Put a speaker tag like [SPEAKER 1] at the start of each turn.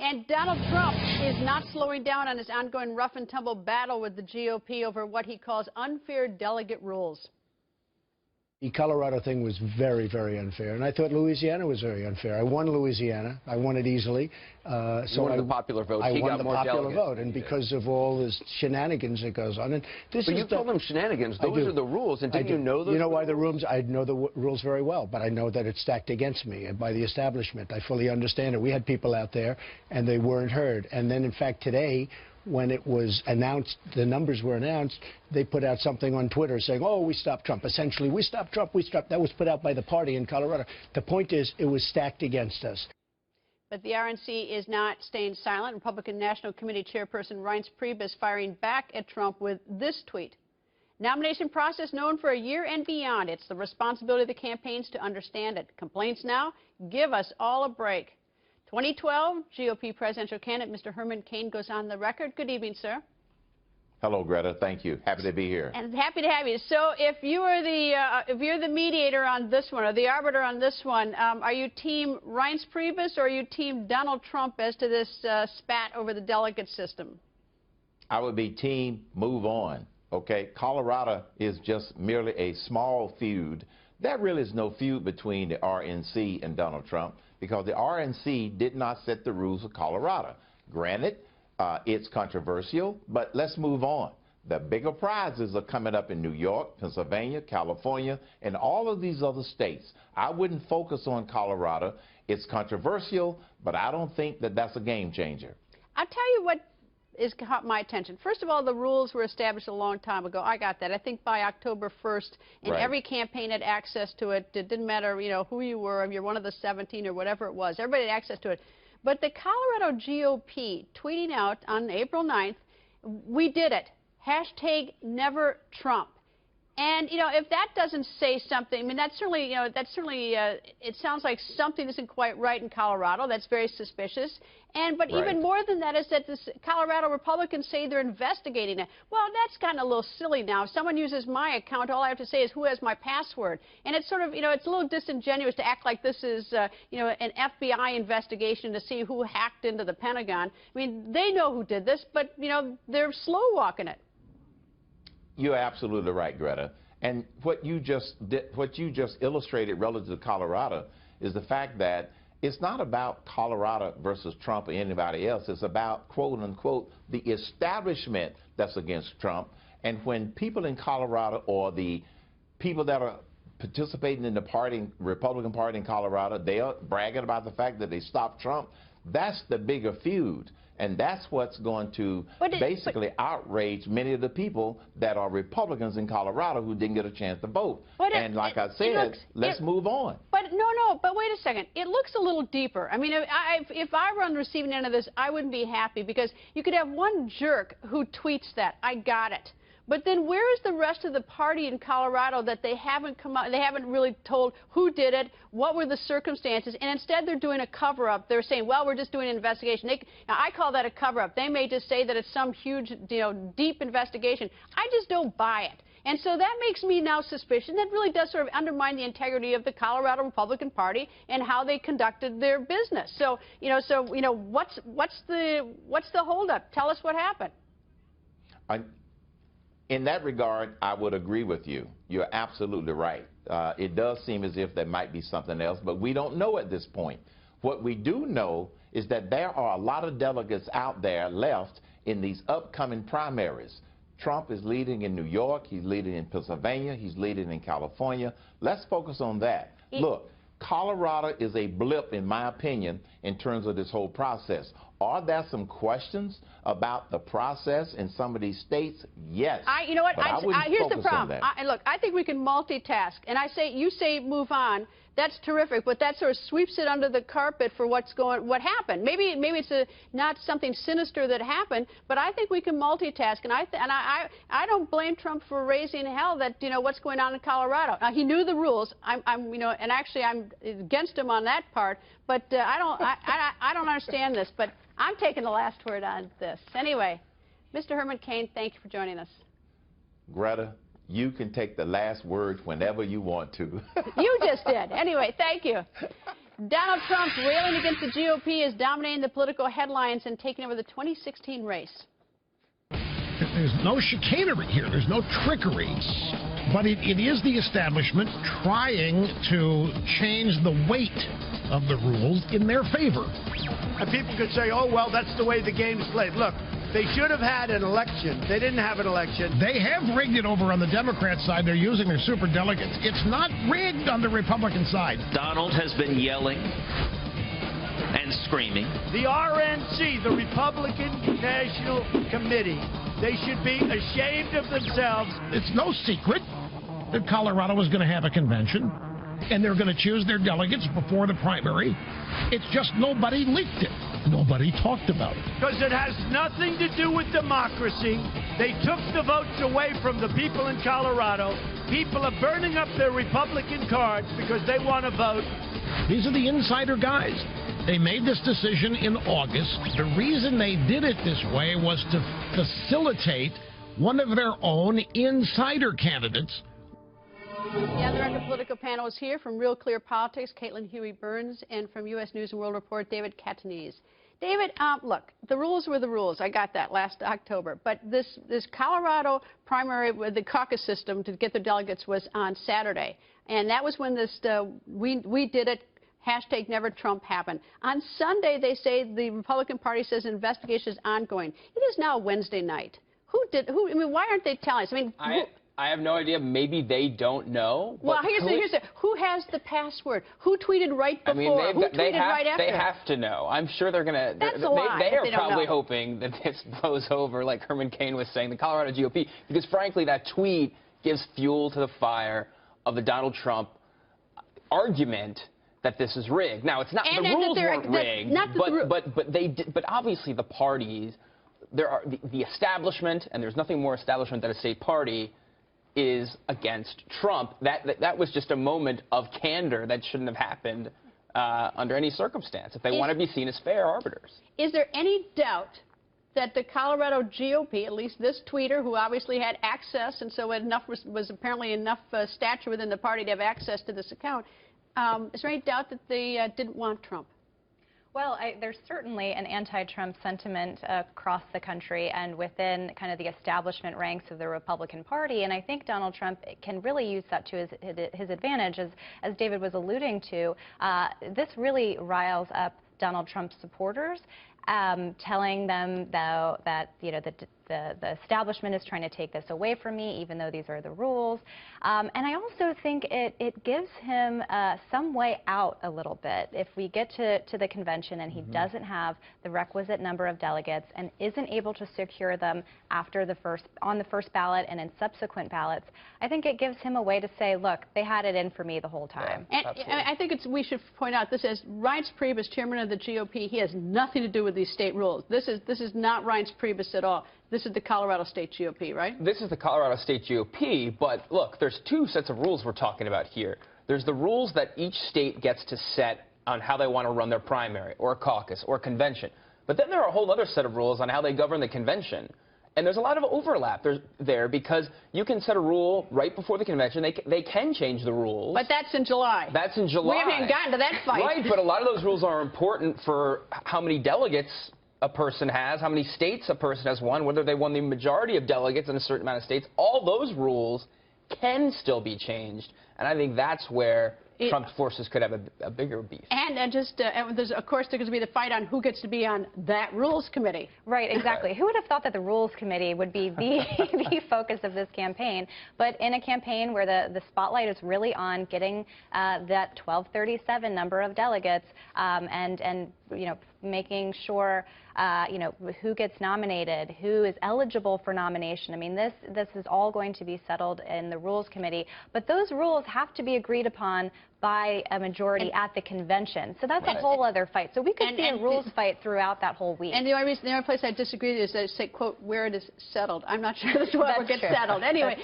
[SPEAKER 1] And Donald Trump is not slowing down on his ongoing rough-and-tumble battle with the GOP over what he calls unfair delegate rules.
[SPEAKER 2] The Colorado thing was very, very unfair, and I thought Louisiana was very unfair. I won Louisiana. I won it easily.
[SPEAKER 3] So you won the popular vote.
[SPEAKER 2] I
[SPEAKER 3] he
[SPEAKER 2] won
[SPEAKER 3] got
[SPEAKER 2] the
[SPEAKER 3] more
[SPEAKER 2] popular
[SPEAKER 3] delegates.
[SPEAKER 2] vote, and because of all this shenanigans that goes on. And this
[SPEAKER 3] but
[SPEAKER 2] is
[SPEAKER 3] you call them shenanigans. Those are the rules, and didn't you know those?
[SPEAKER 2] You know why the rules? I know the rules very well, but I know that it's stacked against me by the establishment. I fully understand it. We had people out there, and they weren't heard. And then, in fact, today, when it was announced, the numbers were announced, they put out something on Twitter saying, oh, we stopped Trump. Essentially, we stopped Trump, we stopped. That was put out by the party in Colorado. The point is, it was stacked against us.
[SPEAKER 1] But the RNC is not staying silent. Republican National Committee Chairperson Reince Priebus is firing back at Trump with this tweet. Nomination process known for a year and beyond. It's the responsibility of the campaigns to understand it. Complaints now? Give us all a break. 2012 GOP presidential candidate Mr. Herman Cain goes on the record. Good evening, sir.
[SPEAKER 4] Hello, Greta. Thank you. Happy to be here.
[SPEAKER 1] And happy to have you. So, if you're the mediator on this one, or the arbiter on this one, are you team Reince Priebus or are you team Donald Trump as to this spat over the delegate system?
[SPEAKER 4] I would be team move on. Okay, Colorado is just merely a small feud. There really is no feud between the RNC and Donald Trump, because the RNC did not set the rules of Colorado. Granted, it's controversial, but let's move on. The bigger prizes are coming up in New York, Pennsylvania, California, and all of these other states. I wouldn't focus on Colorado. It's controversial, but I don't think that that's a game changer.
[SPEAKER 1] I'll tell you what has caught my attention. First of all, the rules were established a long time ago. I got that. I think by October 1st, and
[SPEAKER 4] right.
[SPEAKER 1] Every campaign had access to it. It didn't matter, you know, who you were, if you're one of the 17 or whatever it was. Everybody had access to it. But the Colorado GOP tweeting out on April 9th, we did it. Hashtag never Trump. And, you know, if that doesn't say something, I mean, that's certainly, you know, it sounds like something isn't quite right in Colorado. That's very suspicious. But
[SPEAKER 4] right.
[SPEAKER 1] even more than that is that the Colorado Republicans say they're investigating it. Well, that's gotten a little silly now. If someone uses my account, all I have to say is who has my password. And it's sort of, you know, it's a little disingenuous to act like this is, you know, an FBI investigation to see who hacked into the Pentagon. I mean, they know who did this, but, you know, they're slow walking it.
[SPEAKER 4] You're absolutely right, Greta. And what you just illustrated relative to Colorado is the fact that it's not about Colorado versus Trump or anybody else. It's about, quote unquote, the establishment that's against Trump. And when people in Colorado, or the people that are participating in the Republican Party in Colorado, they are bragging about the fact that they stopped Trump, that's the bigger feud. And that's what's going to basically outrage many of the people that are Republicans in Colorado who didn't get a chance to vote. And like I said, let's move on.
[SPEAKER 1] But but wait a second. It looks a little deeper. I mean, if I were on the receiving end of this, I wouldn't be happy, because you could have one jerk who tweets that, I got it. But then where is the rest of the party in Colorado that they haven't come out, they haven't really told who did it, what were the circumstances, and instead they're doing a cover-up. They're saying, well, we're just doing an investigation. Now, I call that a cover-up. They may just say that it's some huge, you know, deep investigation. I just don't buy it. And so that makes me now suspicious. That really does sort of undermine the integrity of the Colorado Republican Party and how they conducted their business. So, what's the holdup? Tell us what happened.
[SPEAKER 4] In that regard, I would agree with you. You're absolutely right. It does seem as if there might be something else, but we don't know at this point. What we do know is that there are a lot of delegates out there left in these upcoming primaries. Trump is leading in New York, he's leading in Pennsylvania, he's leading in California. Let's focus on that. Look, Colorado is a blip, in my opinion, in terms of this whole process. Are there some questions about the process in some of these states? Yes.
[SPEAKER 1] You know what? Here's the problem.
[SPEAKER 4] Look,
[SPEAKER 1] I think we can multitask. And you say move on. That's terrific, but that sort of sweeps it under the carpet for what happened. Maybe it's not something sinister that happened, but I think we can multitask. And I don't blame Trump for raising hell that, you know, what's going on in Colorado. Now, he knew the rules. You know, and actually I'm against him on that part. But I don't understand this. But I'm taking the last word on this. Anyway, Mr. Herman Cain, thank you for joining us.
[SPEAKER 4] Greta, you can take the last word whenever you want to.
[SPEAKER 1] You just did. Anyway, thank you. Donald Trump railing against the GOP is dominating the political headlines and taking over the 2016 race.
[SPEAKER 5] There's no chicanery here. There's no trickery. But it is the establishment trying to change the weight of the rules in their favor.
[SPEAKER 2] And people could say, oh, well, that's the way the game's played. Look, they should have had an election. They didn't have an election.
[SPEAKER 5] They have rigged it over on the Democrat side. They're using their superdelegates. It's not rigged on the Republican side.
[SPEAKER 6] Donald has been yelling and screaming.
[SPEAKER 2] The RNC, the Republican National Committee, they should be ashamed of themselves.
[SPEAKER 5] It's no secret that Colorado was going to have a convention, and they're going to choose their delegates before the primary. It's just nobody leaked it. Nobody talked about it.
[SPEAKER 2] Because it has nothing to do with democracy. They took the votes away from the people in Colorado. People are burning up their Republican cards because they want to vote.
[SPEAKER 5] These are the insider guys. They made this decision in August. The reason they did it this way was to facilitate one of their own insider candidates.
[SPEAKER 1] The other end of political panel is here from Real Clear Politics, Caitlin Huey-Burns, and from U.S. News and World Report, David Catanese. David, look, the rules were the rules. I got that last October. But this Colorado primary with the caucus system to get the delegates was on Saturday. And that was when this we did it, hashtag Never Trump happened. On Sunday, they say the Republican Party says an investigation is ongoing. It is now Wednesday night. I mean, why aren't they telling us? I mean,
[SPEAKER 7] I have no idea. Maybe they don't know.
[SPEAKER 1] Well, here's who has the password? Who tweeted right before? Who tweeted right after?
[SPEAKER 7] They have to know. I'm sure they're going to.
[SPEAKER 1] That's a lie.
[SPEAKER 7] They are probably hoping that this blows over, like Herman Cain was saying, the Colorado GOP, because frankly, that tweet gives fuel to the fire of the Donald Trump argument that this is rigged. Now, it's not the rules weren't rigged, but obviously the parties, there are the establishment, and there's nothing more establishment than a state party, is against Trump. That was just a moment of candor that shouldn't have happened under any circumstance if they want to be seen as fair arbiters.
[SPEAKER 1] Is there any doubt that the Colorado GOP, at least this tweeter who obviously had access, and so enough was apparently enough stature within the party to have access to this account, is there any doubt that they didn't want Trump?
[SPEAKER 8] Well, there's certainly an anti-Trump sentiment across the country and within kind of the establishment ranks of the Republican Party, and I think Donald Trump can really use that to his advantage, as David was alluding to. This really riles up Donald Trump's supporters, telling them, though, that the establishment is trying to take this away from me, even though these are the rules. And I also think it gives him some way out a little bit. If we get to the convention and he doesn't have the requisite number of delegates and isn't able to secure them after on the first ballot and in subsequent ballots, I think it gives him a way to say, look, they had it in for me the whole time.
[SPEAKER 1] Yeah, and I think we should point out this as Reince Priebus, chairman of the GOP. He has nothing to do with these state rules. This is not Reince Priebus at all. This is the Colorado State GOP, right?
[SPEAKER 7] This is the Colorado State GOP, but look, there's two sets of rules we're talking about here. There's the rules that each state gets to set on how they want to run their primary or caucus or convention. But then there are a whole other set of rules on how they govern the convention. And there's a lot of overlap there because you can set a rule right before the convention. They can change the rules.
[SPEAKER 1] But that's in July.
[SPEAKER 7] That's in July.
[SPEAKER 1] We haven't gotten to that fight.
[SPEAKER 7] Right, but a lot of those rules are important for how many delegates a person has, how many states a person has won, whether they won the majority of delegates in a certain amount of states. All those rules can still be changed. And I think that's where Trump's forces could have a bigger beef. And
[SPEAKER 1] there's, of course, there's going to be the fight on who gets to be on that Rules Committee.
[SPEAKER 8] Right, exactly. Who would have thought that the Rules Committee would be the focus of this campaign? But in a campaign where the spotlight is really on getting that 1237 number of delegates and making sure who gets nominated, who is eligible for nomination. I mean, this is all going to be settled in the Rules Committee. But those rules have to be agreed upon by a majority at the convention. So that's a whole other fight. So we could see a rules fight throughout that whole week.
[SPEAKER 1] And the only place I disagree is that say, quote, where it is settled. I'm not sure that's where it gets settled. Anyway.